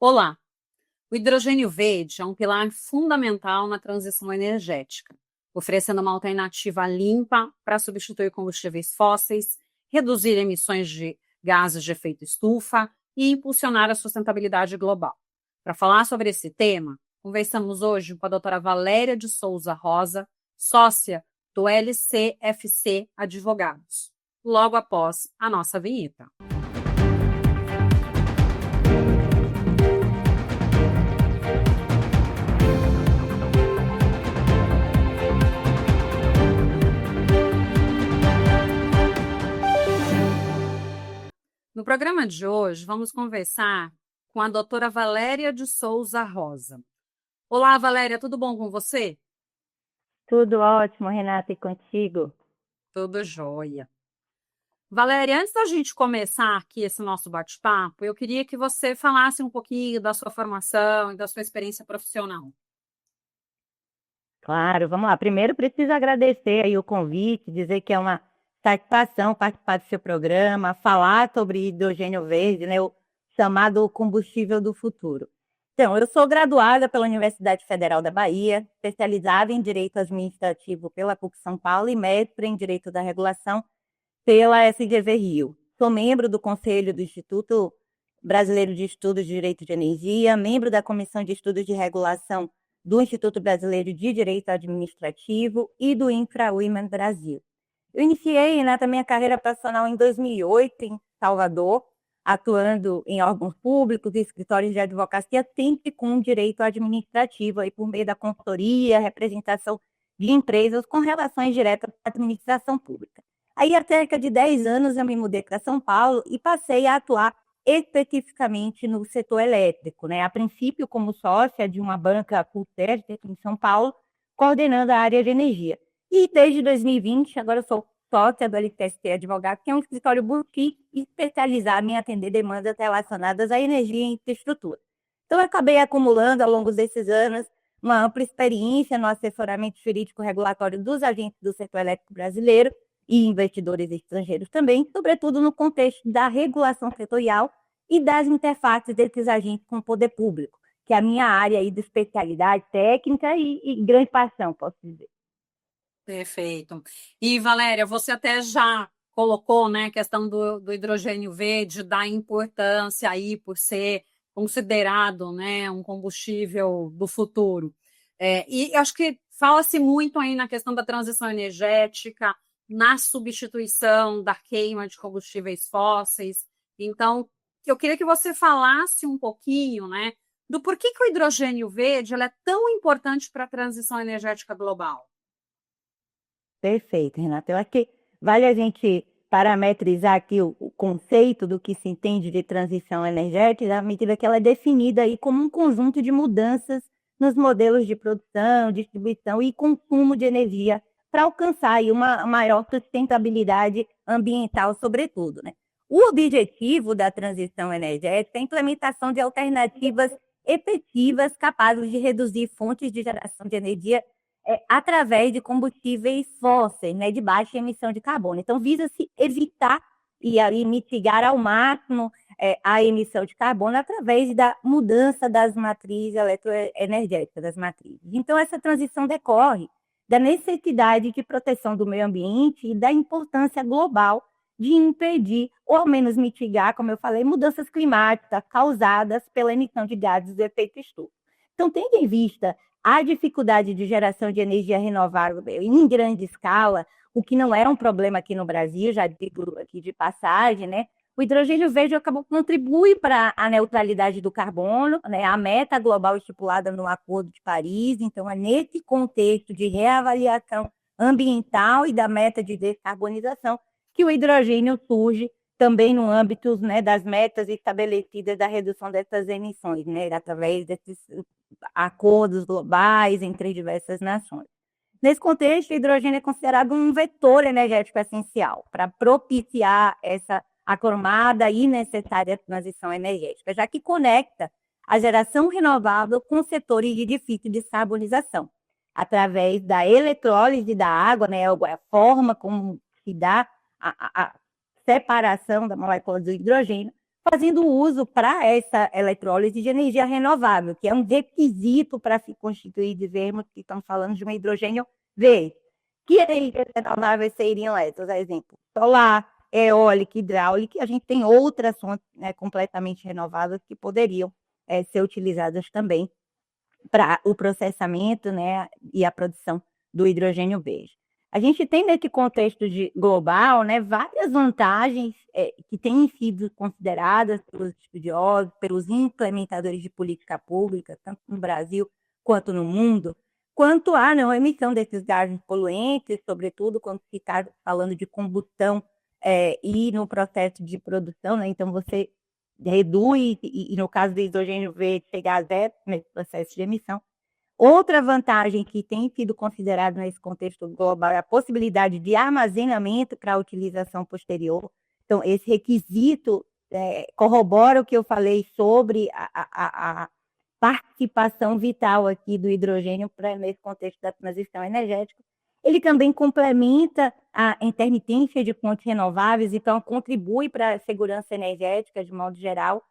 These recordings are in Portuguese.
Olá! O hidrogênio verde é um pilar fundamental na transição energética, oferecendo uma alternativa limpa para substituir combustíveis fósseis, reduzir emissões de gases de efeito estufa e impulsionar a sustentabilidade global. Para falar sobre esse tema, conversamos hoje com a doutora Valéria de Souza Rosa, sócia do LCFC Advogados, logo após a nossa vinheta. No programa de hoje, vamos conversar com a doutora Valéria de Souza Rosa. Olá, Valéria, tudo bom com você? Tudo ótimo, Renata, e contigo? Tudo jóia. Valéria, antes da gente começar aqui esse nosso bate-papo, eu queria que você falasse um pouquinho da sua formação e da sua experiência profissional. Claro, vamos lá. Primeiro, preciso agradecer aí o convite, dizer que é uma satisfação participar do seu programa, falar sobre hidrogênio verde, né, o chamado combustível do futuro. Então, eu sou graduada pela Universidade Federal da Bahia, especializada em Direito Administrativo pela PUC São Paulo e mestre em Direito da Regulação pela SGV Rio. Sou membro do Conselho do Instituto Brasileiro de Estudos de Direito de Energia, membro da Comissão de Estudos de Regulação do Instituto Brasileiro de Direito Administrativo e do InfraWomen Brasil. Eu iniciei, Renata, minha carreira profissional em 2008, em Salvador, atuando em órgãos públicos e escritórios de advocacia, sempre com direito administrativo, aí por meio da consultoria, representação de empresas com relações diretas à administração pública. Aí, há cerca de 10 anos, eu me mudei para São Paulo e passei a atuar especificamente no setor elétrico, né? A princípio, como sócia de uma banca Pultec em São Paulo, coordenando a área de energia. E desde 2020, agora eu sou sócia do LTST Advogados, que é um escritório boutique especializado em atender demandas relacionadas à energia e infraestrutura. Então, eu acabei acumulando, ao longo desses anos, uma ampla experiência no assessoramento jurídico regulatório dos agentes do setor elétrico brasileiro e investidores estrangeiros também, sobretudo no contexto da regulação setorial e das interfaces desses agentes com o poder público, que é a minha área aí de especialidade técnica e grande paixão, posso dizer. Perfeito. E, Valéria, você até já colocou, né, a questão do hidrogênio verde, da importância aí por ser considerado, né, um combustível do futuro. E acho que fala-se muito aí na questão da transição energética, na substituição da queima de combustíveis fósseis. Então, eu queria que você falasse um pouquinho, né, do porquê que o hidrogênio verde ele é tão importante para a transição energética global. Perfeito, Renata. Eu acho que vale a gente parametrizar aqui o conceito do que se entende de transição energética, à medida que ela é definida aí como um conjunto de mudanças nos modelos de produção, distribuição e consumo de energia para alcançar aí uma maior sustentabilidade ambiental, sobretudo, né? O objetivo da transição energética é a implementação de alternativas efetivas capazes de reduzir fontes de geração de energia através de combustíveis fósseis, né, de baixa emissão de carbono. Então, visa-se evitar e aí mitigar ao máximo a emissão de carbono através da mudança das matrizes eletroenergéticas, das matrizes. Então, essa transição decorre da necessidade de proteção do meio ambiente e da importância global de impedir, ou ao menos mitigar, como eu falei, mudanças climáticas causadas pela emissão de gases do efeito estufa. Então, tendo em vista a dificuldade de geração de energia renovável em grande escala, o que não era um problema aqui no Brasil, já digo aqui de passagem, né? O hidrogênio verde contribui para a neutralidade do carbono, né? A meta global estipulada no Acordo de Paris. Então, é nesse contexto de reavaliação ambiental e da meta de descarbonização que o hidrogênio surge também no âmbito, né, das metas estabelecidas da redução dessas emissões, né, através desses acordos globais entre diversas nações. Nesse contexto, o hidrogênio é considerado um vetor energético essencial para propiciar essa aclamada e necessária transição energética, já que conecta a geração renovável com setores de difícil descarbonização, através da eletrólise da água, né, a forma como se dá a separação da molécula do hidrogênio, fazendo uso para essa eletrólise de energia renovável, que é um requisito para se constituir, dizermos que estamos falando de um hidrogênio verde. Que energias renováveis seriam essas? Exemplo, solar, eólica, hidráulica, e a gente tem outras fontes, né, completamente renováveis que poderiam ser utilizadas também para o processamento, né, e a produção do hidrogênio verde. A gente tem nesse contexto global, né, várias vantagens que têm sido consideradas pelos estudiosos, pelos implementadores de política pública, tanto no Brasil quanto no mundo, quanto à não emissão desses gases poluentes, sobretudo quando se está falando de combustão e no processo de produção, né? Então você reduz, e no caso do hidrogênio verde, chegar a zero nesse processo de emissão. Outra vantagem que tem sido considerada nesse contexto global é a possibilidade de armazenamento para a utilização posterior. Então, esse requisito corrobora o que eu falei sobre a participação vital aqui do hidrogênio nesse contexto da transição energética. Ele também complementa a intermitência de fontes renováveis, então contribui para a segurança energética de modo geral.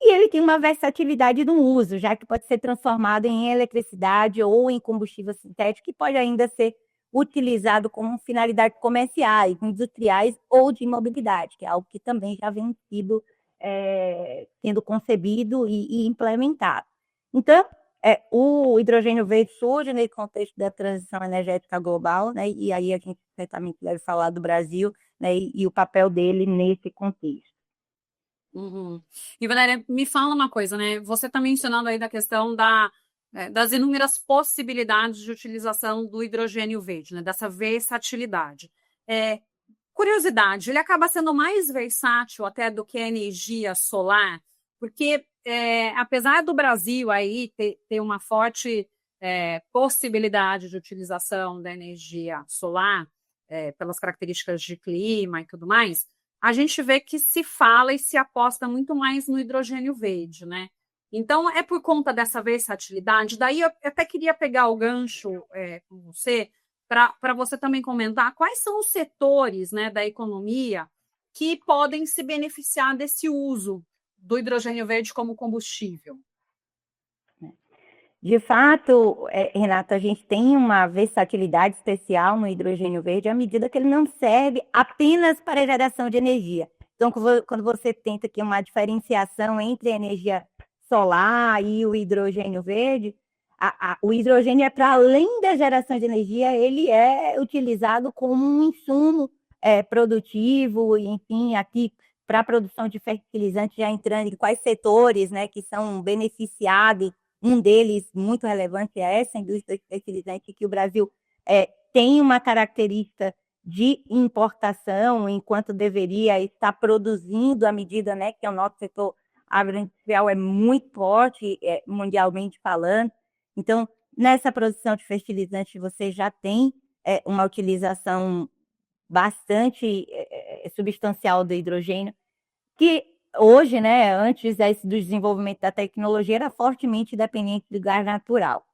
E ele tem uma versatilidade no uso, já que pode ser transformado em eletricidade ou em combustível sintético, que pode ainda ser utilizado como finalidades comerciais, industriais ou de mobilidade, que é algo que também já vem sendo concebido e implementado. Então, o hidrogênio verde surge nesse contexto da transição energética global, né? E aí a gente certamente deve falar do Brasil, né? E o papel dele nesse contexto. Uhum. E Valéria, me fala uma coisa, né? Você está mencionando aí da questão das inúmeras possibilidades de utilização do hidrogênio verde, né? Dessa versatilidade. Curiosidade, ele acaba sendo mais versátil até do que a energia solar, porque apesar do Brasil aí ter uma forte possibilidade de utilização da energia solar, pelas características de clima e tudo mais, a gente vê que se fala e se aposta muito mais no hidrogênio verde, né? Então, é por conta dessa versatilidade. Daí, eu até queria pegar o gancho com você, para você também comentar quais são os setores, né, da economia que podem se beneficiar desse uso do hidrogênio verde como combustível. De fato, Renata, a gente tem uma versatilidade especial no hidrogênio verde à medida que ele não serve apenas para a geração de energia. Então, quando você tenta aqui uma diferenciação entre a energia solar e o hidrogênio verde, o hidrogênio é para além da geração de energia, ele é utilizado como um insumo produtivo, enfim, aqui para a produção de fertilizantes, já entrando em quais setores, né, que são beneficiados. Um deles, muito relevante, é essa indústria de fertilizante, que o Brasil tem uma característica de importação, enquanto deveria estar produzindo à medida, né, que o nosso setor agroindustrial é muito forte, mundialmente falando. Então, nessa produção de fertilizante, você já tem uma utilização bastante substancial do hidrogênio, que hoje, né, antes do desenvolvimento da tecnologia, era fortemente dependente do gás natural.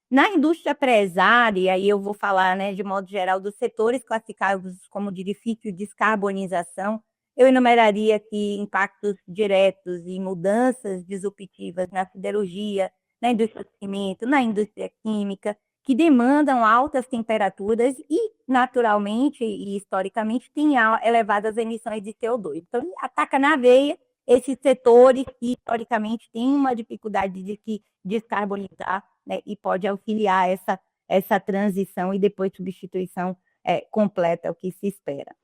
Na indústria pré-SAR, e aí eu vou falar, né, de modo geral, dos setores classificados como de difícil descarbonização, eu enumeraria aqui impactos diretos e mudanças disruptivas na siderurgia, na indústria do cimento, na indústria química, que demandam altas temperaturas e, naturalmente e historicamente, têm elevadas emissões de CO2. Então, ataca na veia esses setores que, historicamente, têm uma dificuldade de se descarbonizar, né, e pode auxiliar essa transição e depois substituição completa, é o que se espera.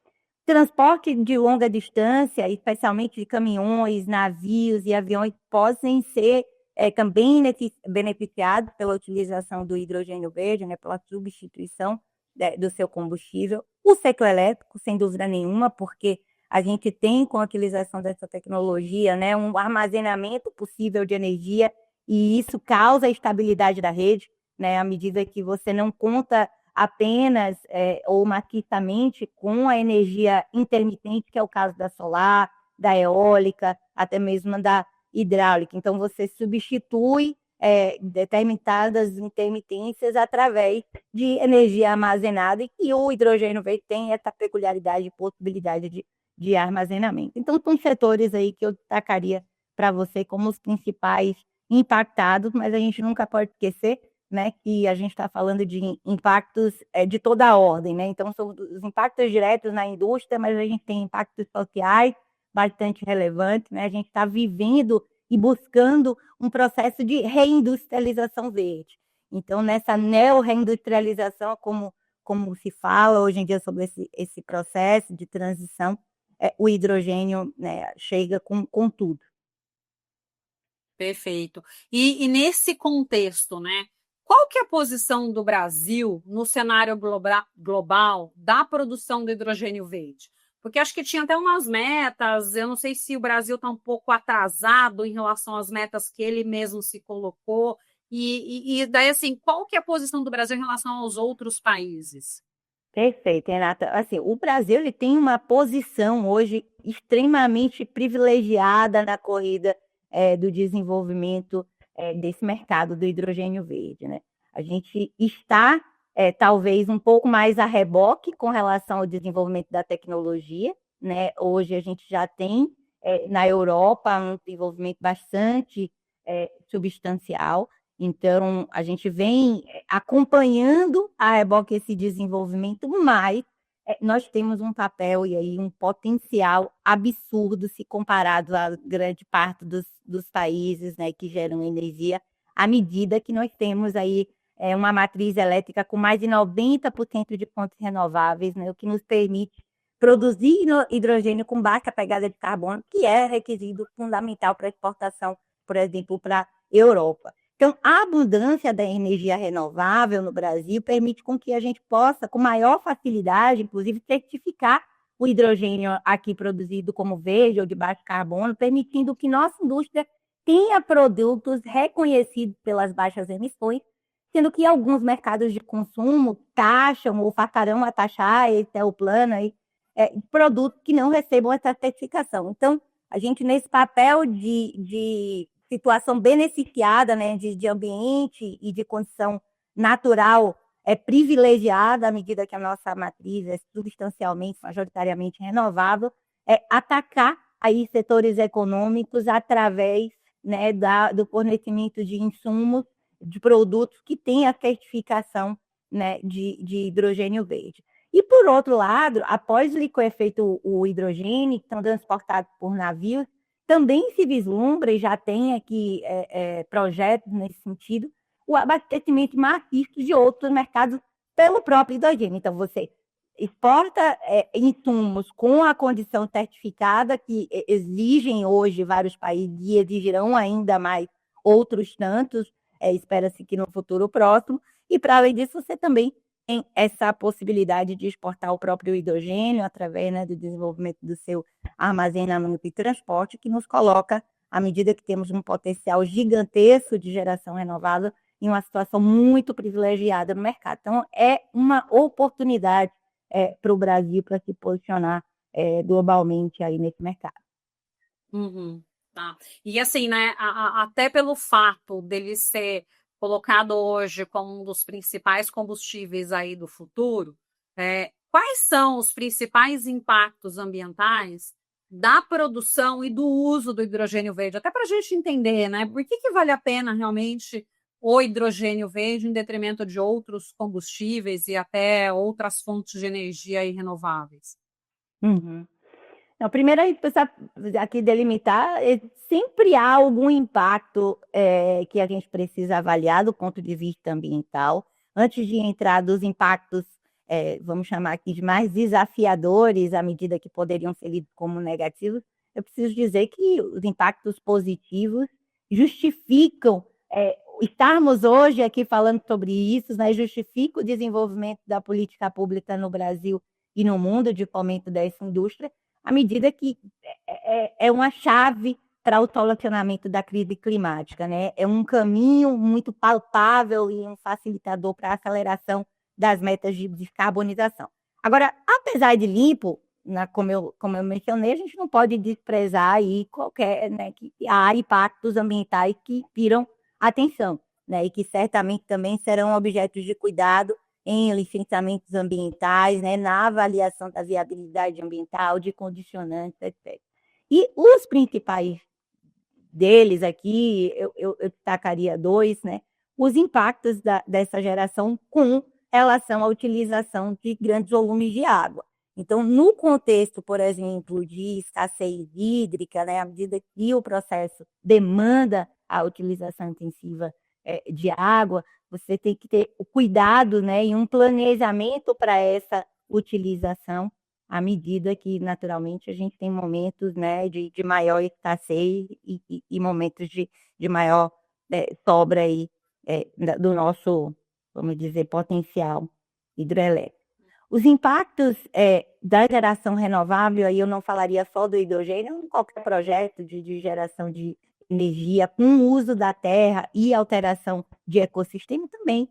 Transporte de longa distância, especialmente de caminhões, navios e aviões, podem ser também beneficiados pela utilização do hidrogênio verde, né, pela substituição do seu combustível. O ciclo elétrico, sem dúvida nenhuma, porque a gente tem, com a utilização dessa tecnologia, né, um armazenamento possível de energia, e isso causa a estabilidade da rede, né, à medida que você não conta apenas ou maciçamente com a energia intermitente, que é o caso da solar, da eólica, até mesmo da hidráulica. Então, você substitui determinadas intermitências através de energia armazenada, e o hidrogênio verde tem essa peculiaridade e possibilidade de armazenamento. Então, são setores aí que eu destacaria para você como os principais impactados, mas a gente nunca pode esquecer, né, que a gente está falando de impactos de toda a ordem, né? Então, são os impactos diretos na indústria, mas a gente tem impactos sociais bastante relevantes, né? A gente está vivendo e buscando um processo de reindustrialização verde. Então, nessa neo-reindustrialização, como se fala hoje em dia sobre esse processo de transição, o hidrogênio, né, chega com tudo. Perfeito. E nesse contexto, né? Qual que é a posição do Brasil no cenário global da produção do hidrogênio verde? Porque acho que tinha até umas metas, eu não sei se o Brasil está um pouco atrasado em relação às metas que ele mesmo se colocou. E daí, assim, qual que é a posição do Brasil em relação aos outros países? Perfeito, Renata. Assim, o Brasil ele tem uma posição hoje extremamente privilegiada na corrida do desenvolvimento desse mercado do hidrogênio verde, né? A gente está talvez um pouco mais a reboque com relação ao desenvolvimento da tecnologia, né? Hoje a gente já tem na Europa um desenvolvimento bastante substancial. Então, a gente vem acompanhando a reboque esse desenvolvimento, mas nós temos um papel e aí um potencial absurdo se comparado a grande parte dos países, né, que geram energia, à medida que nós temos aí uma matriz elétrica com mais de 90% de fontes renováveis, né, o que nos permite produzir hidrogênio com baixa pegada de carbono, que é requisito fundamental para a exportação, por exemplo, para a Europa. Então, a abundância da energia renovável no Brasil permite com que a gente possa, com maior facilidade, inclusive, certificar o hidrogênio aqui produzido como verde ou de baixo carbono, permitindo que nossa indústria tenha produtos reconhecidos pelas baixas emissões, sendo que alguns mercados de consumo taxam ou passarão a taxar, esse é o plano aí, produtos que não recebam essa certificação. Então, a gente, nesse papel de situação beneficiada, né, de ambiente e de condição natural privilegiada, à medida que a nossa matriz é substancialmente, majoritariamente renovável, atacar aí setores econômicos através, né, do fornecimento de insumos, de produtos que têm a certificação, né, de hidrogênio verde. E, por outro lado, após liquefeito o hidrogênio, que são transportados por navios, também se vislumbra, e já tem aqui projetos nesse sentido, o abastecimento maciço de outros mercados pelo próprio hidrogênio. Então, você exporta insumos com a condição certificada, que exigem hoje vários países e exigirão ainda mais outros tantos, espera-se que no futuro próximo, e para além disso, você também tem essa possibilidade de exportar o próprio hidrogênio através, né, do desenvolvimento do seu armazenamento e transporte, que nos coloca, à medida que temos um potencial gigantesco de geração renovável, em uma situação muito privilegiada no mercado. Então, é uma oportunidade para o Brasil para se posicionar globalmente aí nesse mercado. Uhum, tá. E assim, né, até pelo fato dele ser colocado hoje como um dos principais combustíveis aí do futuro, quais são os principais impactos ambientais da produção e do uso do hidrogênio verde? Até para a gente entender, né, por que vale a pena realmente o hidrogênio verde em detrimento de outros combustíveis e até outras fontes de energia aí renováveis? Uhum. Não, primeiro a gente precisa aqui delimitar, sempre há algum impacto que a gente precisa avaliar do ponto de vista ambiental, antes de entrar dos impactos, vamos chamar aqui de mais desafiadores, à medida que poderiam ser lidos como negativos. Eu preciso dizer que os impactos positivos justificam estarmos hoje aqui falando sobre isso, né, justifica o desenvolvimento da política pública no Brasil e no mundo de fomento dessa indústria, à medida que é uma chave para o solucionamento da crise climática, né? É um caminho muito palpável e um facilitador para a aceleração das metas de descarbonização. Agora, apesar de limpo, como eu mencionei, a gente não pode desprezar aí qualquer, né, que há impactos ambientais que piram atenção, né? E que certamente também serão objetos de cuidado em licenciamentos ambientais, né, na avaliação da viabilidade ambiental, de condicionantes, etc. E os principais deles aqui, eu destacaria dois, né? Os impactos dessa geração com relação à utilização de grandes volumes de água. Então, no contexto, por exemplo, de escassez hídrica, né, à medida que o processo demanda a utilização intensiva de água, você tem que ter o cuidado, né, e um planejamento para essa utilização, à medida que, naturalmente, a gente tem momentos, né, de maior escassez e momentos de maior sobra aí, do nosso, vamos dizer, potencial hidrelétrico. Os impactos da geração renovável, aí eu não falaria só do hidrogênio, em qualquer projeto de geração de energia com o uso da terra e alteração de ecossistema também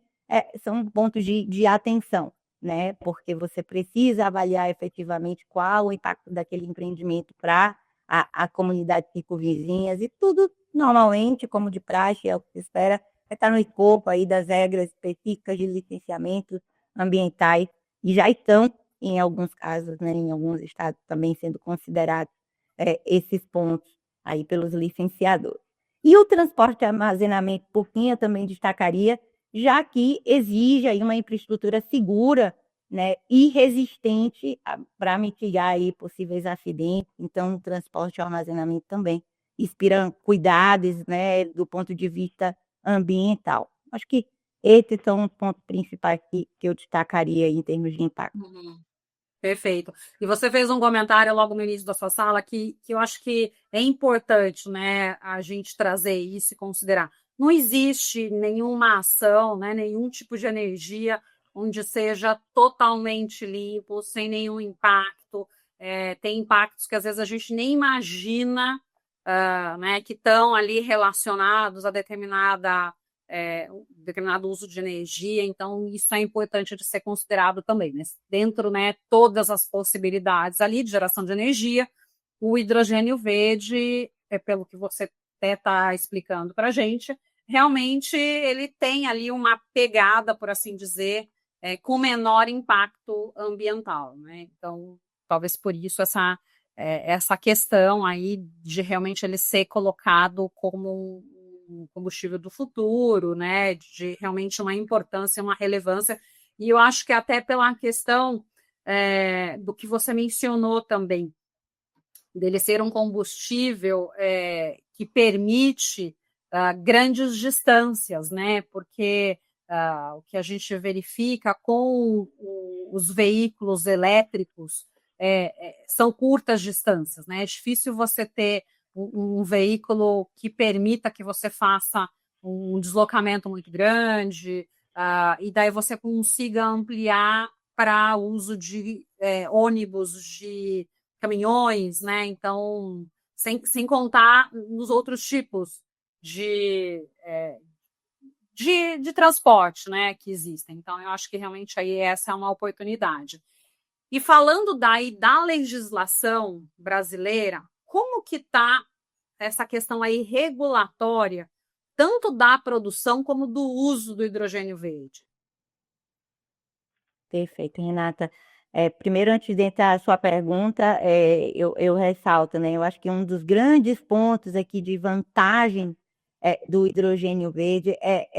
são pontos de atenção, né? Porque você precisa avaliar efetivamente qual o impacto daquele empreendimento para a comunidade circunvizinhas e tudo normalmente, como de praxe, é o que se espera, vai estar no escopo aí das regras específicas de licenciamentos ambientais e já estão, em alguns casos, né, em alguns estados também sendo considerados esses pontos aí pelos licenciadores. E o transporte e armazenamento, por fim, eu também destacaria, já que exige aí uma infraestrutura segura, né, e resistente para mitigar aí possíveis acidentes. Então, o transporte e armazenamento também inspiram cuidados, né, do ponto de vista ambiental. Acho que esses são os pontos principais que eu destacaria em termos de impacto. Uhum. Perfeito. E você fez um comentário logo no início da sua sala que eu acho que é importante, né, a gente trazer isso e considerar. Não existe nenhuma ação, né, nenhum tipo de energia onde seja totalmente limpo, sem nenhum impacto. Tem impactos que às vezes a gente nem imagina, né, que estão ali relacionados a determinado uso de energia, então isso é importante de ser considerado também, né? Dentro, né, todas as possibilidades ali de geração de energia, o hidrogênio verde, pelo que você até está explicando para a gente, realmente ele tem ali uma pegada, por assim dizer, com menor impacto ambiental, né? Então, talvez por isso essa questão aí de realmente ele ser colocado como um combustível do futuro, né, de realmente uma importância, uma relevância, e eu acho que até pela questão do que você mencionou também, dele ser um combustível que permite grandes distâncias, né, porque o que a gente verifica com os veículos elétricos são curtas distâncias, né, é difícil você ter um veículo que permita que você faça um deslocamento muito grande, e daí você consiga ampliar para uso de ônibus, de caminhões, né? Então, sem contar nos outros tipos de transporte, né, que existem. Então, eu acho que realmente aí essa é uma oportunidade. E falando daí da legislação brasileira, como que está essa questão aí regulatória, tanto da produção como do uso do hidrogênio verde? Perfeito, Renata. Primeiro, antes de entrar a sua pergunta, eu ressalto, né? Eu acho que um dos grandes pontos aqui de vantagem do hidrogênio verde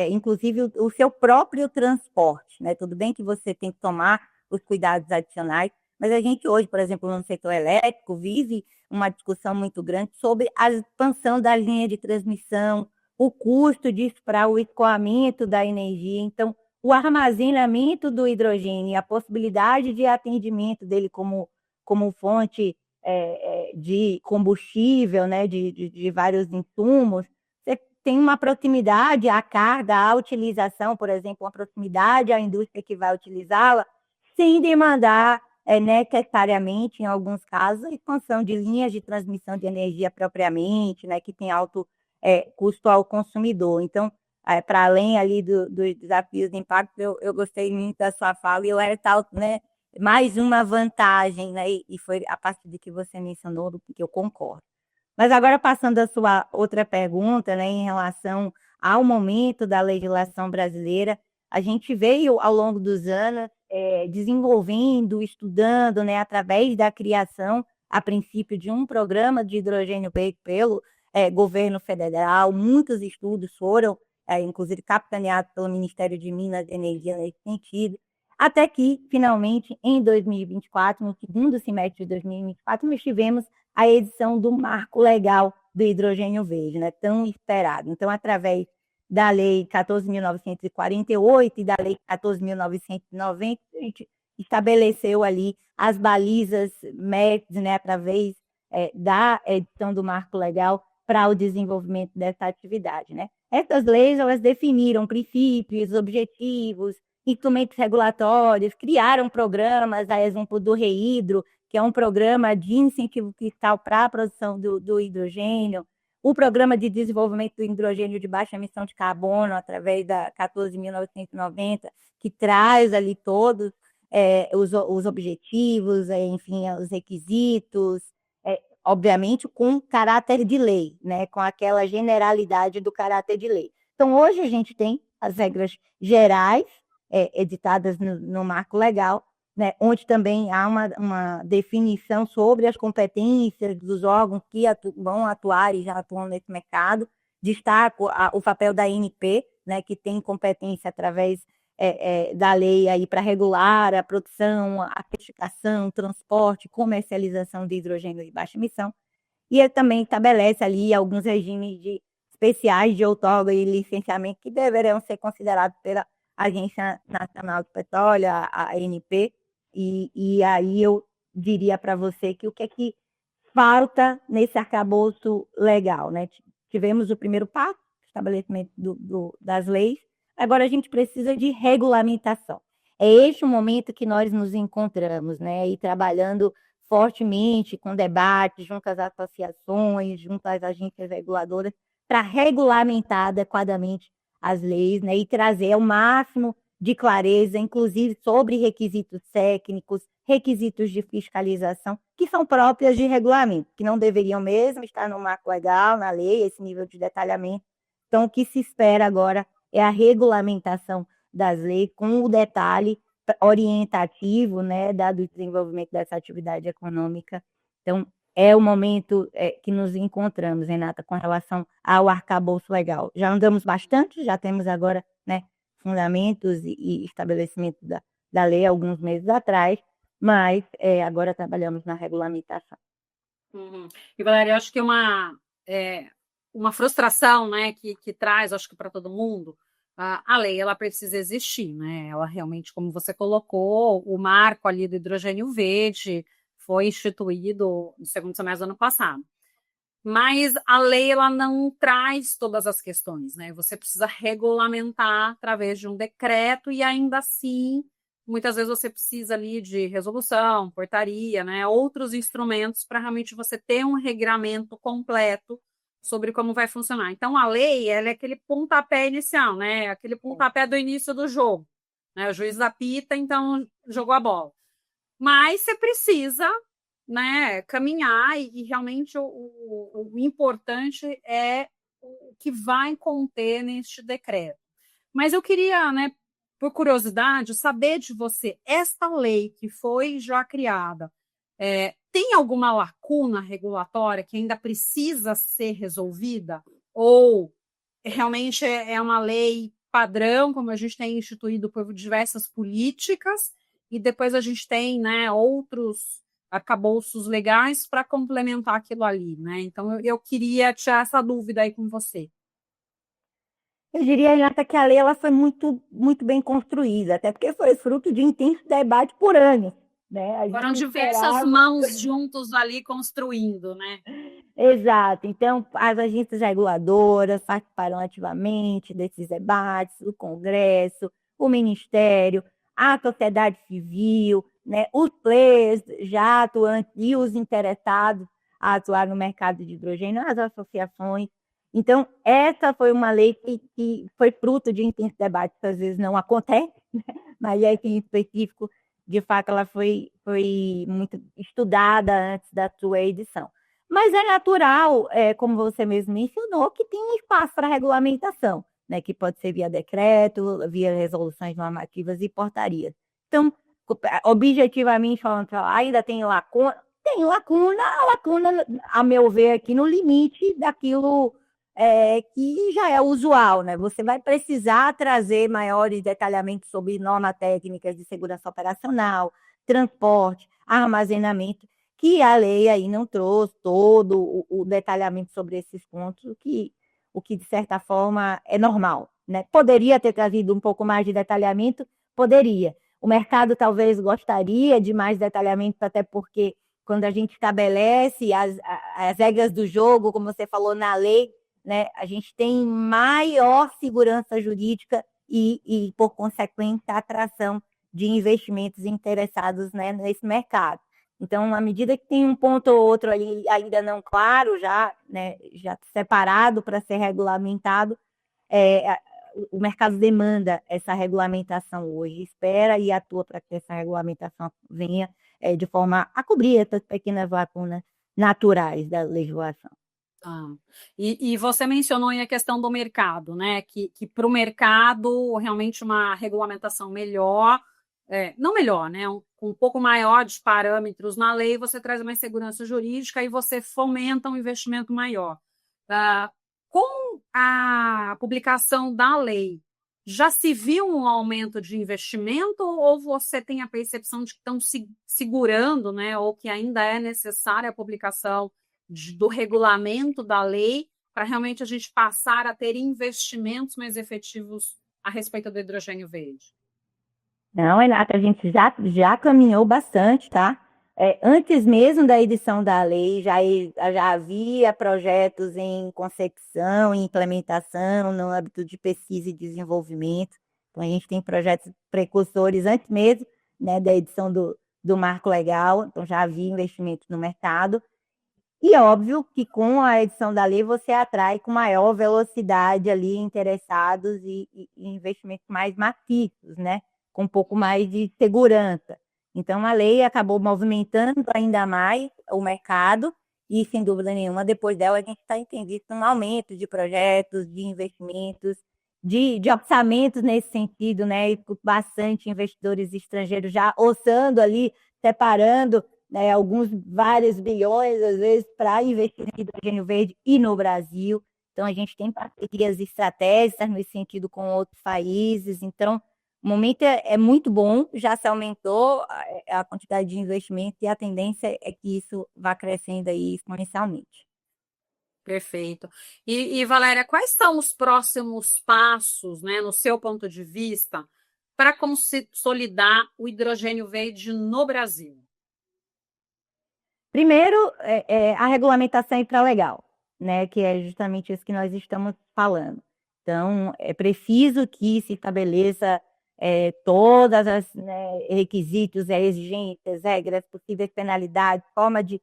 inclusive, o seu próprio transporte, né? Tudo bem que você tem que tomar os cuidados adicionais, mas a gente hoje, por exemplo, no setor elétrico, vive uma discussão muito grande sobre a expansão da linha de transmissão, o custo disso para o escoamento da energia. Então, o armazenamento do hidrogênio e a possibilidade de atendimento dele como fonte de combustível, né, de vários insumos, você tem uma proximidade à carga, à utilização, por exemplo, uma proximidade à indústria que vai utilizá-la, sem demandar necessariamente, em alguns casos, a expansão de linhas de transmissão de energia propriamente, né, que tem alto custo ao consumidor. Então, para além ali dos desafios de impacto, eu gostei muito da sua fala e eu ressalto, né, mais uma vantagem, né, e foi a partir de que você mencionou, do que eu concordo. Mas agora, passando à sua outra pergunta, né, em relação ao momento da legislação brasileira, A gente veio, ao longo dos anos, desenvolvendo, estudando, né, através da criação, a princípio, de um programa de hidrogênio verde pelo governo federal. Muitos estudos foram, inclusive, capitaneados pelo Ministério de Minas e Energia nesse sentido, até que, finalmente, em 2024, no segundo semestre de 2024, nós tivemos a edição do Marco Legal do Hidrogênio Verde, né, tão esperado. Então, através da Lei 14.948 e da Lei 14.990, a gente estabeleceu ali as balizas médias, né, através da edição do Marco Legal para o desenvolvimento dessa atividade, né? Essas leis, elas definiram princípios, objetivos, instrumentos regulatórios, criaram programas, a exemplo do REHIDRO, que é um programa de incentivo fiscal para a produção do hidrogênio, o Programa de Desenvolvimento do Hidrogênio de Baixa Emissão de Carbono, através da 14.990, que traz ali todos os objetivos, enfim, os requisitos, obviamente com caráter de lei, né, com aquela generalidade do caráter de lei. Então, hoje a gente tem as regras gerais, editadas no marco legal, né, onde também há uma definição sobre as competências dos órgãos que vão atuar e já atuam nesse mercado. Destaco o papel da ANP, né, que tem competência através da lei aí para regular a produção, a certificação, transporte, comercialização de hidrogênio de baixa emissão. E ele também estabelece ali alguns regimes especiais de outorga e licenciamento que deverão ser considerados pela Agência Nacional do Petróleo, a ANP. E aí eu diria para você que o que é que falta nesse arcabouço legal, né? Tivemos o primeiro passo, estabelecimento das leis, agora a gente precisa de regulamentação. É este o momento que nós nos encontramos, né? E trabalhando fortemente com debates junto às associações, junto às agências reguladoras, para regulamentar adequadamente as leis, né? E trazer o máximo de clareza, inclusive sobre requisitos técnicos, requisitos de fiscalização, que são próprias de regulamento, que não deveriam mesmo estar no marco legal, na lei, esse nível de detalhamento. Então, o que se espera agora é a regulamentação das leis com o detalhe orientativo, né, dado o desenvolvimento dessa atividade econômica. Então, é o momento que nos encontramos, Renata, com relação ao arcabouço legal. Já andamos bastante, já temos agora, né, fundamentos e estabelecimento da lei alguns meses atrás, mas agora trabalhamos na regulamentação. Uhum. E, Valéria, eu acho que uma frustração, né, que traz, acho que para todo mundo, a lei ela precisa existir, né? Ela realmente, como você colocou, o marco ali do hidrogênio verde foi instituído no segundo semestre do ano passado. Mas a lei ela não traz todas as questões, né? Você precisa regulamentar através de um decreto e ainda assim, muitas vezes você precisa ali de resolução, portaria, né? Outros instrumentos para realmente você ter um regramento completo sobre como vai funcionar. Então, a lei ela é aquele pontapé inicial, né? Aquele pontapé do início do jogo, né? O juiz apita, então jogou a bola. Mas você precisa, né, caminhar e realmente o importante é o que vai conter neste decreto. Mas eu queria, né, por curiosidade, saber de você, esta lei que foi já criada, tem alguma lacuna regulatória que ainda precisa ser resolvida? Ou realmente é uma lei padrão, como a gente tem instituído por diversas políticas, e depois a gente tem, né, outros arcabouços legais para complementar aquilo ali, né? Então eu queria tirar essa dúvida aí com você. Eu diria, Renata, que a lei ela foi muito, muito bem construída, até porque foi fruto de intenso debate por anos, né? A Foram gente diversas esperava. mãos juntos ali construindo, né? Exato. Então, as agências reguladoras participaram ativamente desses debates, o Congresso, o Ministério, a sociedade civil, né, os players já atuantes e os interessados a atuar no mercado de hidrogênio, as associações. Então, essa foi uma lei que foi fruto de intenso debate, que às vezes não acontece, né? Mas essa em específico, de fato, ela foi muito estudada antes da sua edição. Mas é natural, como você mesmo mencionou, que tem espaço para regulamentação. né, que pode ser via decreto, via resoluções normativas e portarias. Então, objetivamente falando, ainda tem lacuna? Tem lacuna, a lacuna, a meu ver, aqui no limite daquilo que já é usual, né? Você vai precisar trazer maiores detalhamentos sobre normas técnicas de segurança operacional, transporte, armazenamento, que a lei aí não trouxe todo o detalhamento sobre esses pontos, o que de certa forma é normal, né? Poderia ter trazido um pouco mais de detalhamento, poderia. O mercado talvez gostaria de mais detalhamento, até porque quando a gente estabelece as regras do jogo, como você falou na lei, né, a gente tem maior segurança jurídica e por consequência, atração de investimentos interessados, né, nesse mercado. Então, à medida que tem um ponto ou outro ali ainda não claro, já, né, já separado para ser regulamentado, o mercado demanda essa regulamentação hoje, espera e atua para que essa regulamentação venha de forma a cobrir essas pequenas lacunas naturais da legislação. Ah, e você mencionou aí a questão do mercado, né? Que para o mercado, realmente uma regulamentação melhor, não melhor, né? Com um pouco maior de parâmetros na lei, você traz mais segurança jurídica e você fomenta um investimento maior. Com a publicação da lei, já se viu um aumento de investimento ou você tem a percepção de que estão segurando, né? Ou que ainda é necessária a publicação do regulamento da lei para realmente a gente passar a ter investimentos mais efetivos a respeito do hidrogênio verde? Não, Renata, a gente já caminhou bastante, tá? Antes mesmo da edição da lei, já havia projetos em concepção e implementação no âmbito de pesquisa e desenvolvimento. Então, a gente tem projetos precursores antes mesmo, né, da edição do marco legal, então já havia investimento no mercado. E óbvio que com a edição da lei você atrai com maior velocidade ali interessados e investimentos mais maciços, né? Com um pouco mais de segurança. Então a lei acabou movimentando ainda mais o mercado e, sem dúvida nenhuma, depois dela a gente está entendendo um aumento de projetos, de investimentos, de orçamentos nesse sentido, né? E com bastante investidores estrangeiros já orçando ali, separando, né, vários bilhões, às vezes, para investir em hidrogênio verde e no Brasil. Então, a gente tem parcerias estratégicas nesse sentido com outros países. Então, o momento é muito bom, já se aumentou a quantidade de investimento e a tendência é que isso vá crescendo aí exponencialmente. Perfeito. Valéria, quais são os próximos passos, né, no seu ponto de vista, para consolidar o hidrogênio verde no Brasil? Primeiro, a regulamentação infralegal, né, que é justamente isso que nós estamos falando. Então, é preciso que se estabeleça todas as, né, requisitos, exigências, regras, possíveis penalidades, forma de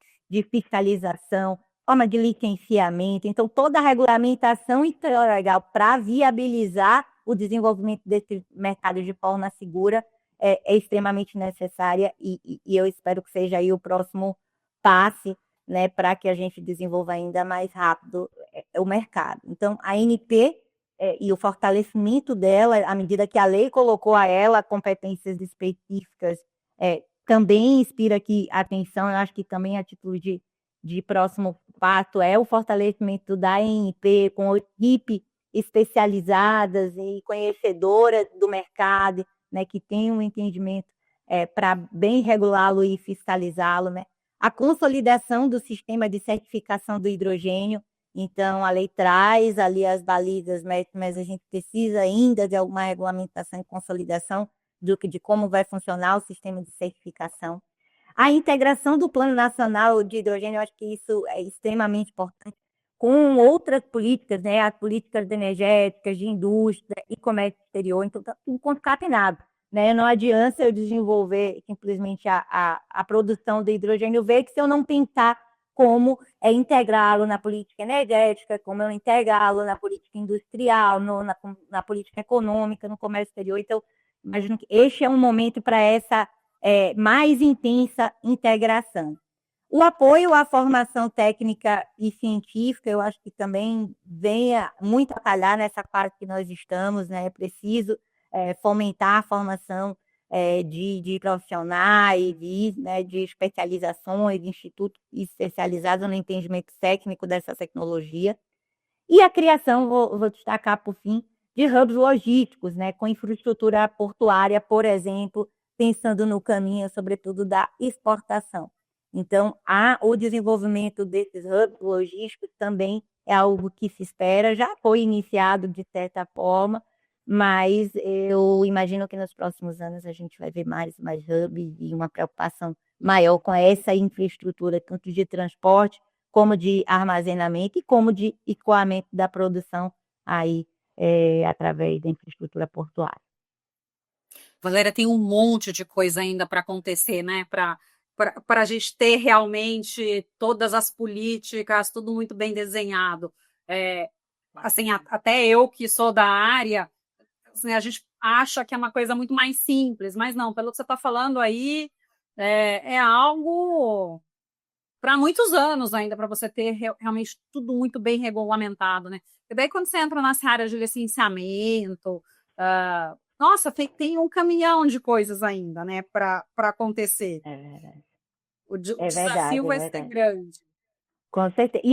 fiscalização, forma de licenciamento. Então, toda a regulamentação infralegal para viabilizar o desenvolvimento desse mercado de forma segura é extremamente necessária e eu espero que seja aí o próximo passe, né, para que a gente desenvolva ainda mais rápido o mercado. Então, a ANP e o fortalecimento dela, à medida que a lei colocou a ela competências específicas, também inspira aqui atenção. Eu acho que também a título de próximo passo é o fortalecimento da ANP com equipe especializadas e conhecedoras do mercado, né, que tem um entendimento para bem regulá-lo e fiscalizá-lo, né? A consolidação do sistema de certificação do hidrogênio. Então, a lei traz ali as balizas, mas a gente precisa ainda de alguma regulamentação e consolidação de como vai funcionar o sistema de certificação. A integração do Plano Nacional de Hidrogênio, eu acho que isso é extremamente importante, com outras políticas, né, as políticas energéticas, de indústria e comércio exterior, então está tudo concatenado. Né? Não adianta eu desenvolver simplesmente a produção de hidrogênio verde se eu não pensar como integrá-lo na política energética, como eu integrá-lo na política industrial, na política econômica, no comércio exterior. Então, imagino que este é um momento para essa mais intensa integração. O apoio à formação técnica e científica, eu acho que também venha muito a calhar nessa parte que nós estamos, né? É preciso fomentar a formação de profissionais, de especializações, de institutos especializados no entendimento técnico dessa tecnologia. E a criação, vou destacar por fim, de hubs logísticos, né, com infraestrutura portuária, por exemplo, pensando no caminho, sobretudo, da exportação. Então, o desenvolvimento desses hubs logísticos também é algo que se espera, já foi iniciado de certa forma, mas eu imagino que nos próximos anos a gente vai ver mais hubs e uma preocupação maior com essa infraestrutura, tanto de transporte, como de armazenamento e como de escoamento da produção aí através da infraestrutura portuária. Valéria, tem um monte de coisa ainda para acontecer, né? Para a gente ter realmente todas as políticas, tudo muito bem desenhado. Assim, até eu que sou da área, assim, a gente acha que é uma coisa muito mais simples, mas não, pelo que você está falando aí, é algo para muitos anos ainda, para você ter realmente tudo muito bem regulamentado, né? E daí, quando você entra nessa área de licenciamento, nossa, tem um caminhão de coisas ainda, né, para acontecer. É verdade. O É verdade, desafio é vai ser verdade. grande. Com certeza.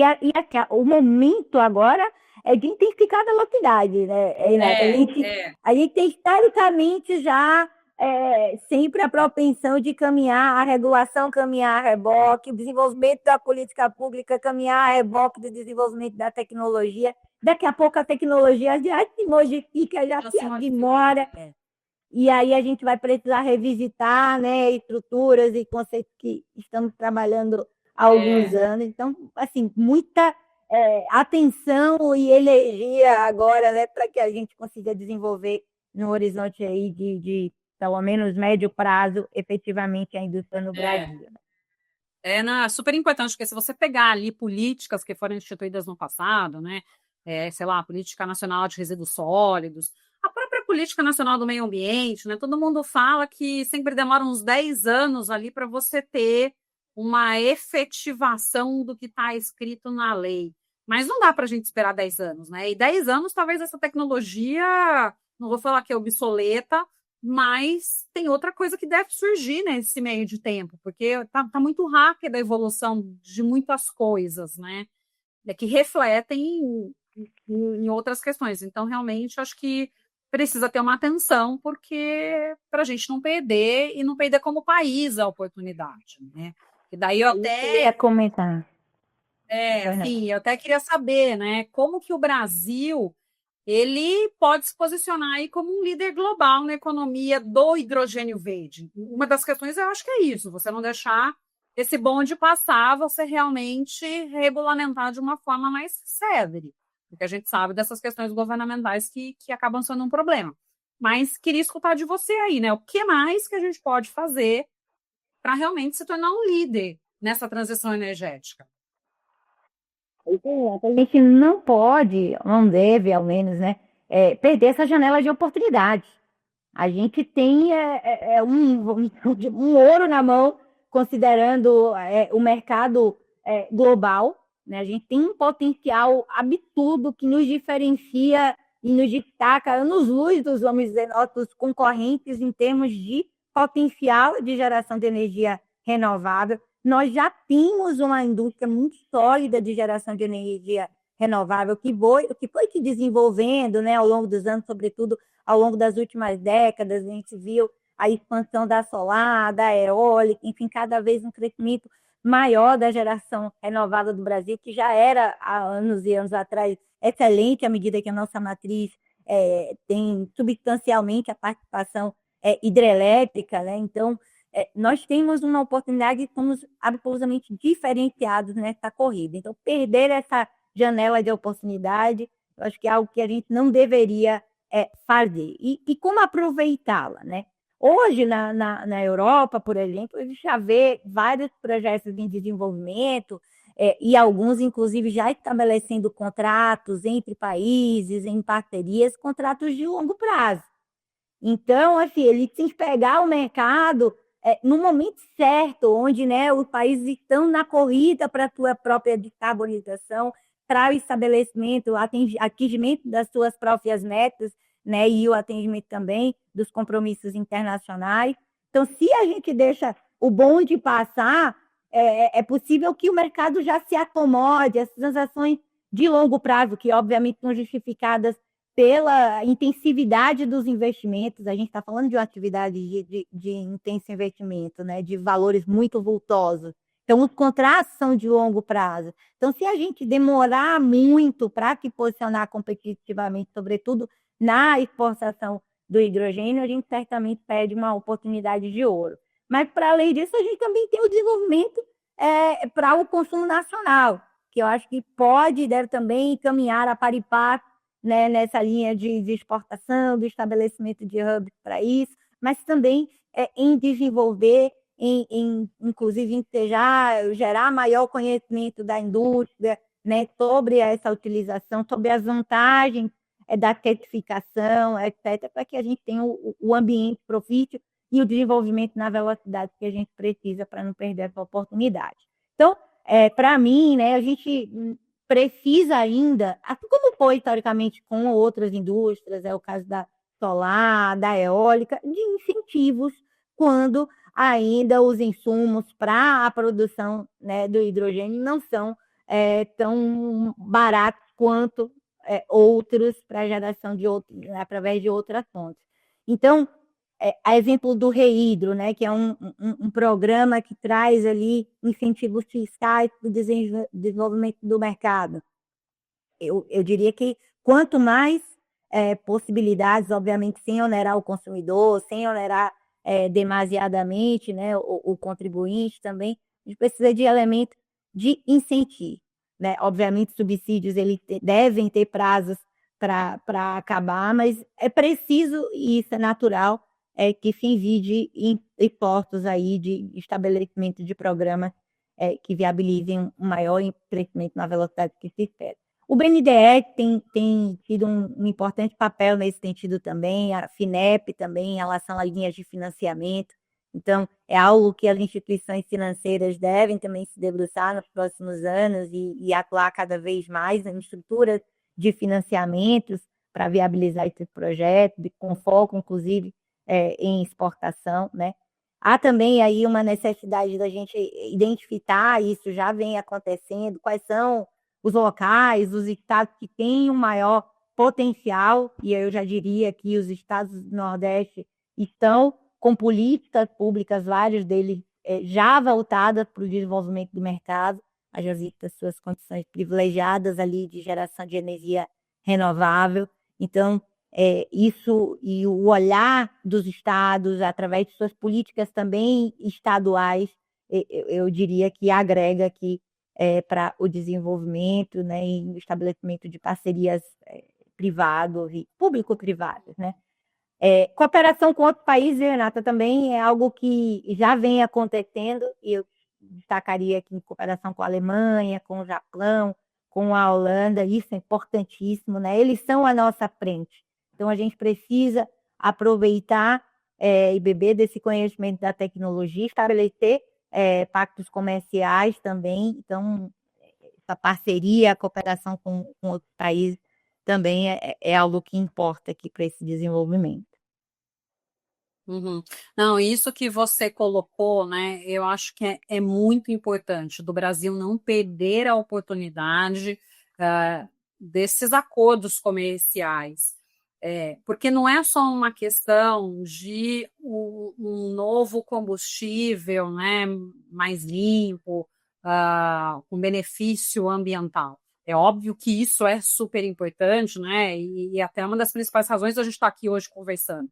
O momento agora é de intensificar a velocidade, né, Renata? A gente tem historicamente já sempre a propensão de caminhar, a regulação caminhar a reboque, o desenvolvimento da política pública caminhar a reboque do desenvolvimento da tecnologia. Daqui a pouco a tecnologia já se modifica, já se aprimora. E aí a gente vai precisar revisitar, né, estruturas e conceitos que estamos trabalhando há alguns anos. Então, assim, muita atenção e energia agora, né, para que a gente consiga desenvolver no horizonte aí de pelo menos médio prazo, efetivamente, a indústria no Brasil. Não, é super importante, porque se você pegar ali políticas que foram instituídas no passado, né, sei lá, a Política Nacional de Resíduos Sólidos, a própria Política Nacional do Meio Ambiente, né, todo mundo fala que sempre demora uns 10 anos ali para você ter uma efetivação do que está escrito na lei. Mas não dá para a gente esperar 10 anos, né? E 10 anos, talvez essa tecnologia, não vou falar que é obsoleta, mas tem outra coisa que deve surgir nesse meio de tempo, porque tá muito rápida a evolução de muitas coisas, né? Que refletem em outras questões. Então, realmente, acho que precisa ter uma atenção, porque para a gente não perder e não perder como país a oportunidade, né? E daí eu até ia comentar. assim, eu até queria saber, né, como que o Brasil ele pode se posicionar aí como um líder global na economia do hidrogênio verde. Uma das questões eu acho que é isso, você não deixar esse bonde passar, você realmente regulamentar de uma forma mais célere, porque a gente sabe dessas questões governamentais que acabam sendo um problema. Mas queria escutar de você aí, né? O que mais que a gente pode fazer para realmente se tornar um líder nessa transição energética? A gente não pode, não deve, ao menos, né, perder essa janela de oportunidade. A gente tem um ouro na mão, considerando o mercado global, né? A gente tem um potencial absurdo que nos diferencia e nos destaca anos-luz dos, vamos dizer, nossos concorrentes em termos de potencial de geração de energia renovável. Nós já temos uma indústria muito sólida de geração de energia renovável que foi se desenvolvendo, né, ao longo dos anos, sobretudo ao longo das últimas décadas. A gente viu a expansão da solar, da eólica, enfim, cada vez um crescimento maior da geração renovada do Brasil, que já era há anos e anos atrás excelente, à medida que a nossa matriz tem substancialmente a participação hidrelétrica, né? Então, nós temos uma oportunidade e somos absolutamente diferenciados nessa corrida. Então, perder essa janela de oportunidade, eu acho que é algo que a gente não deveria fazer. E como aproveitá-la, né? Hoje, na Europa, por exemplo, a gente já vê vários projetos em desenvolvimento, e alguns, inclusive, já estabelecendo contratos entre países, em parcerias, contratos de longo prazo. Então, assim, ele tem que pegar o mercado no momento certo, onde, né, os países estão na corrida para a sua própria descarbonização, para o estabelecimento, atingimento das suas próprias metas, né, e o atendimento também dos compromissos internacionais. Então, se a gente deixa o bonde passar, é possível que o mercado já se acomode, as transações de longo prazo, que obviamente são justificadas pela intensividade dos investimentos, a gente está falando de uma atividade de intenso investimento, né, de valores muito vultosos. Então, os contratos são de longo prazo. Então, se a gente demorar muito para se posicionar competitivamente, sobretudo na exportação do hidrogênio, a gente certamente perde uma oportunidade de ouro. Mas, para além disso, a gente também tem o desenvolvimento para o consumo nacional, que eu acho que pode e deve também caminhar a par e par, né, nessa linha de exportação, do estabelecimento de hubs para isso, mas também em desenvolver, inclusive em gerar maior conhecimento da indústria, né, sobre essa utilização, sobre as vantagens da certificação, etc., para que a gente tenha o ambiente propício e o desenvolvimento na velocidade que a gente precisa para não perder essa oportunidade. Então, para mim, né, a gente precisa ainda, assim como foi historicamente com outras indústrias, é o caso da solar, da eólica, de incentivos quando ainda os insumos para a produção, né, do hidrogênio não são tão baratos quanto outros para a geração de outros, né, através de outras fontes. Então, a exemplo do ReHidro, né, que é um programa que traz ali incentivos fiscais para o desenvolvimento do mercado. Eu diria que quanto mais possibilidades, obviamente, sem onerar o consumidor, sem onerar demasiadamente, né, o contribuinte também, a gente precisa de elementos de incentivo. Né? Obviamente, subsídios devem ter prazos para acabar, mas é preciso, e isso é natural, que se invide em esforços aí de estabelecimento de programas que viabilizem um maior crescimento na velocidade que se espera. O BNDES tem tido um importante papel nesse sentido também, a FINEP também, em relação a linhas de financiamento. Então, é algo que as instituições financeiras devem também se debruçar nos próximos anos e atuar cada vez mais em estruturas de financiamentos para viabilizar esses projetos, com foco, inclusive, em exportação, né? Há também aí uma necessidade da gente identificar, isso já vem acontecendo, quais são os locais, os estados que têm um maior potencial, e eu já diria que os estados do Nordeste estão com políticas públicas, vários deles já voltadas para o desenvolvimento do mercado, haja vista suas condições privilegiadas ali de geração de energia renovável. Então, isso e o olhar dos estados, através de suas políticas também estaduais, eu diria que agrega aqui para o desenvolvimento, né, e o estabelecimento de parcerias privadas e público-privadas, né? Cooperação com outros países, Renata, também é algo que já vem acontecendo, e eu destacaria aqui em cooperação com a Alemanha, com o Japão, com a Holanda, isso é importantíssimo, né? Eles são a nossa frente. Então, a gente precisa aproveitar e beber desse conhecimento da tecnologia, estabelecer pactos comerciais também. Então, essa parceria, a cooperação com outros países também é algo que importa aqui para esse desenvolvimento. Uhum. Não, isso que você colocou, né, eu acho que é muito importante do Brasil não perder a oportunidade desses acordos comerciais, porque não é só uma questão de um novo combustível, né, mais limpo, com benefício ambiental. É óbvio que isso é super importante, né, e até uma das principais razões da gente estar aqui hoje conversando.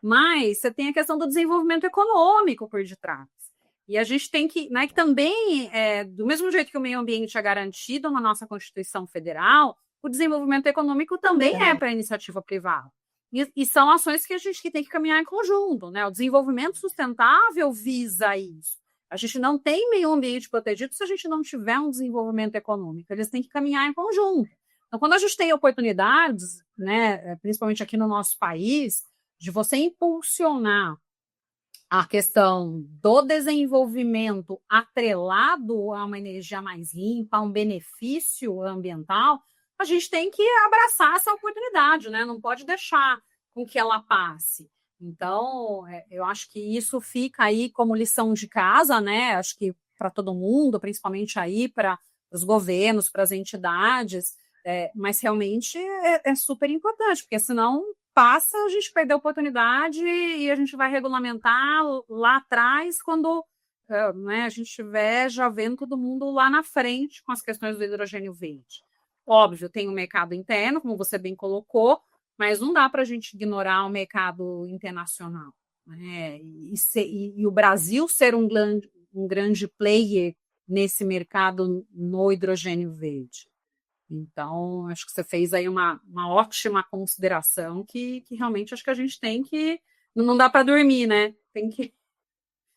Mas você tem a questão do desenvolvimento econômico por detrás. E a gente tem que, né, que também, do mesmo jeito que o meio ambiente é garantido na nossa Constituição Federal, o desenvolvimento econômico também é para a iniciativa privada. E são ações que a gente tem que caminhar em conjunto, né? O desenvolvimento sustentável visa isso. A gente não tem meio ambiente protegido se a gente não tiver um desenvolvimento econômico. Eles têm que caminhar em conjunto. Então, quando a gente tem oportunidades, né, principalmente aqui no nosso país, de você impulsionar a questão do desenvolvimento atrelado a uma energia mais limpa, a um benefício ambiental, a gente tem que abraçar essa oportunidade, né? Não pode deixar com que ela passe. Então, eu acho que isso fica aí como lição de casa, né? Acho que para todo mundo, principalmente aí para os governos, para as entidades, mas realmente é super importante, porque senão passa, a gente perdeu a oportunidade e a gente vai regulamentar lá atrás, quando né, a gente estiver já vendo todo mundo lá na frente com as questões do hidrogênio verde. Óbvio, tem o mercado interno, como você bem colocou, mas não dá para a gente ignorar o mercado internacional. Né? E o Brasil ser um grande player nesse mercado no hidrogênio verde. Então, acho que você fez aí uma ótima consideração que realmente acho que a gente tem que. Não dá para dormir, né? Tem que.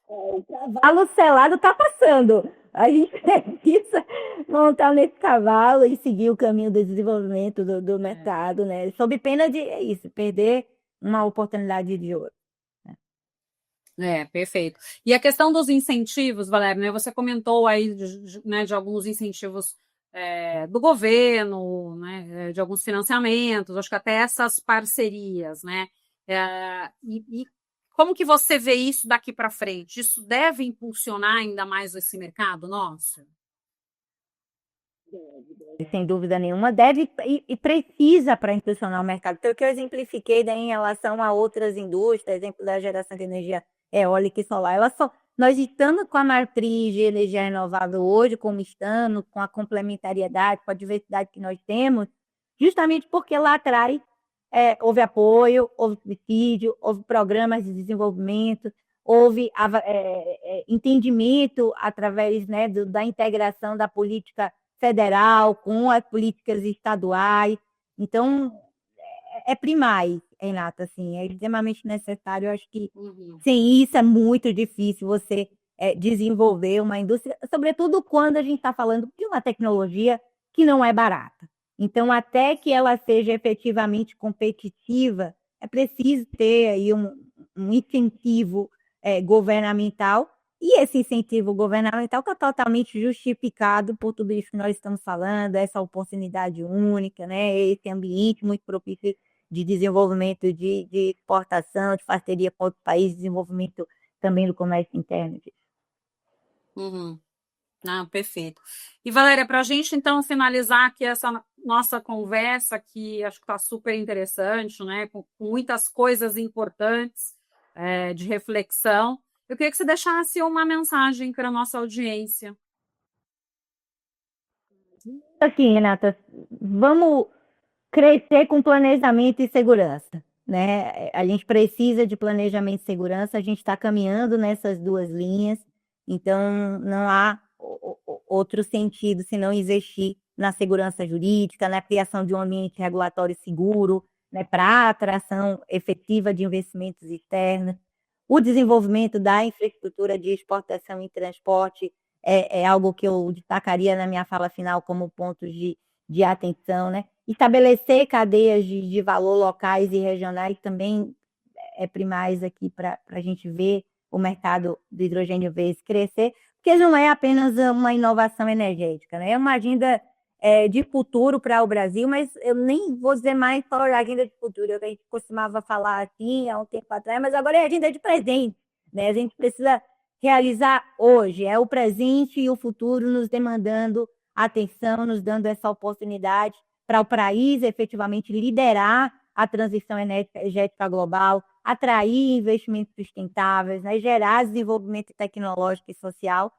O cavalo selado está passando. A gente precisa montar nesse cavalo e seguir o caminho do desenvolvimento do mercado, né? Sob pena de perder uma oportunidade de ouro. Perfeito. E a questão dos incentivos, Valério, né? Você comentou aí né, de alguns incentivos do governo, né, de alguns financiamentos, acho que até essas parcerias, né? E como que você vê isso daqui para frente? Isso deve impulsionar ainda mais esse mercado nosso? Sem dúvida nenhuma, deve e precisa para impulsionar o mercado. Então, o que eu exemplifiquei daí em relação a outras indústrias, exemplo da geração de energia eólica e solar, nós estamos com a matriz de energia renovável hoje, como estamos, com a complementariedade, com a diversidade que nós temos, justamente porque lá atrás houve apoio, houve subsídio, houve programas de desenvolvimento, houve entendimento através, né, da integração da política federal com as políticas estaduais. Então, é primaz, Renata, assim, é extremamente necessário. Eu acho que sem isso é muito difícil você desenvolver uma indústria, sobretudo quando a gente está falando de uma tecnologia que não é barata. Então, até que ela seja efetivamente competitiva, é preciso ter aí um incentivo governamental, e esse incentivo governamental está totalmente justificado por tudo isso que nós estamos falando, essa oportunidade única, né? Esse ambiente muito propício de desenvolvimento de exportação, de parceria com outros países, desenvolvimento também do comércio interno. Uhum. Ah, perfeito. E, Valéria, para a gente, então, finalizar aqui essa nossa conversa, que acho que está super interessante, né? Com muitas coisas importantes de reflexão, eu queria que você deixasse uma mensagem para a nossa audiência. Assim, Renata, vamos crescer com planejamento e segurança, né? A gente precisa de planejamento e segurança, a gente está caminhando nessas duas linhas, então não há outro sentido se não investir na segurança jurídica, na criação de um ambiente regulatório seguro, né, para a atração efetiva de investimentos externos, o desenvolvimento da infraestrutura de exportação e transporte é algo que eu destacaria na minha fala final como pontos de atenção, né? Estabelecer cadeias de valor locais e regionais também é primais aqui para a gente ver o mercado do hidrogênio verde crescer, porque não é apenas uma inovação energética, né? É uma agenda de futuro para o Brasil, mas eu nem vou dizer mais só agenda de futuro, a gente costumava falar assim há um tempo atrás, mas agora é agenda de presente, né? A gente precisa realizar hoje, é o presente e o futuro nos demandando atenção, nos dando essa oportunidade para o país efetivamente liderar a transição energética global, atrair investimentos sustentáveis, né, gerar desenvolvimento tecnológico e social.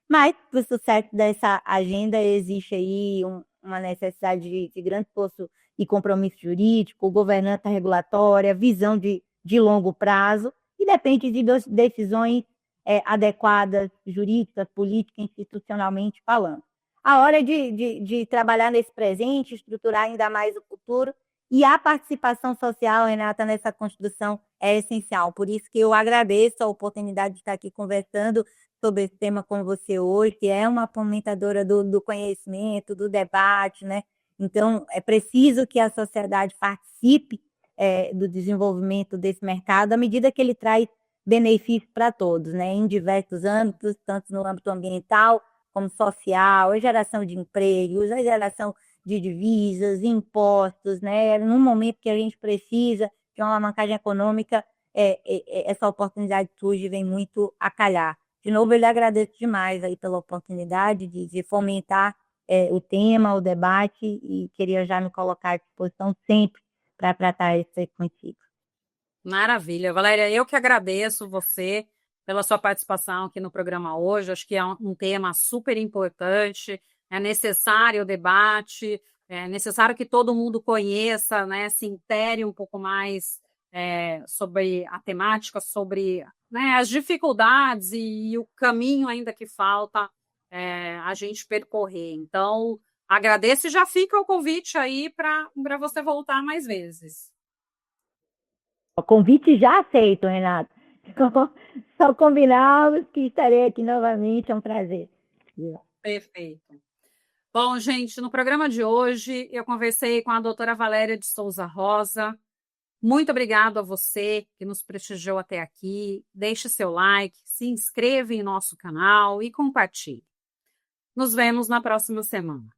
Mas, para o sucesso dessa agenda, existe aí uma necessidade de grande esforço e compromisso jurídico, governança regulatória, visão de longo prazo, e depende de decisões adequadas, jurídicas, políticas, institucionalmente falando. A hora de trabalhar nesse presente, estruturar ainda mais o futuro, e a participação social, Renata, nessa construção é essencial. Por isso que eu agradeço a oportunidade de estar aqui conversando sobre esse tema com você hoje, que é uma fomentadora do conhecimento, do debate, né? Então, é preciso que a sociedade participe do desenvolvimento desse mercado, à medida que ele traz benefício para todos, né, em diversos âmbitos, tanto no âmbito ambiental como social, a geração de empregos, a geração de divisas, impostos, né, num momento que a gente precisa de uma alavancagem econômica, essa oportunidade surge e vem muito a calhar. De novo, eu lhe agradeço demais aí pela oportunidade de fomentar o tema, o debate, e queria já me colocar à disposição sempre para tratar isso aí contigo. Maravilha. Valéria, eu que agradeço você pela sua participação aqui no programa hoje. Acho que é um tema super importante, é necessário o debate, é necessário que todo mundo conheça, né, se intere um pouco mais sobre a temática, sobre, né, as dificuldades e o caminho ainda que falta a gente percorrer. Então, agradeço e já fica o convite aí para você voltar mais vezes. O convite já aceito, Renato. Só combinamos que estarei aqui novamente, é um prazer. Perfeito. Bom, gente, no programa de hoje eu conversei com a doutora Valéria de Souza Rosa. Muito obrigado a você que nos prestigiou até aqui. Deixe seu like, se inscreva em nosso canal e compartilhe. Nos vemos na próxima semana.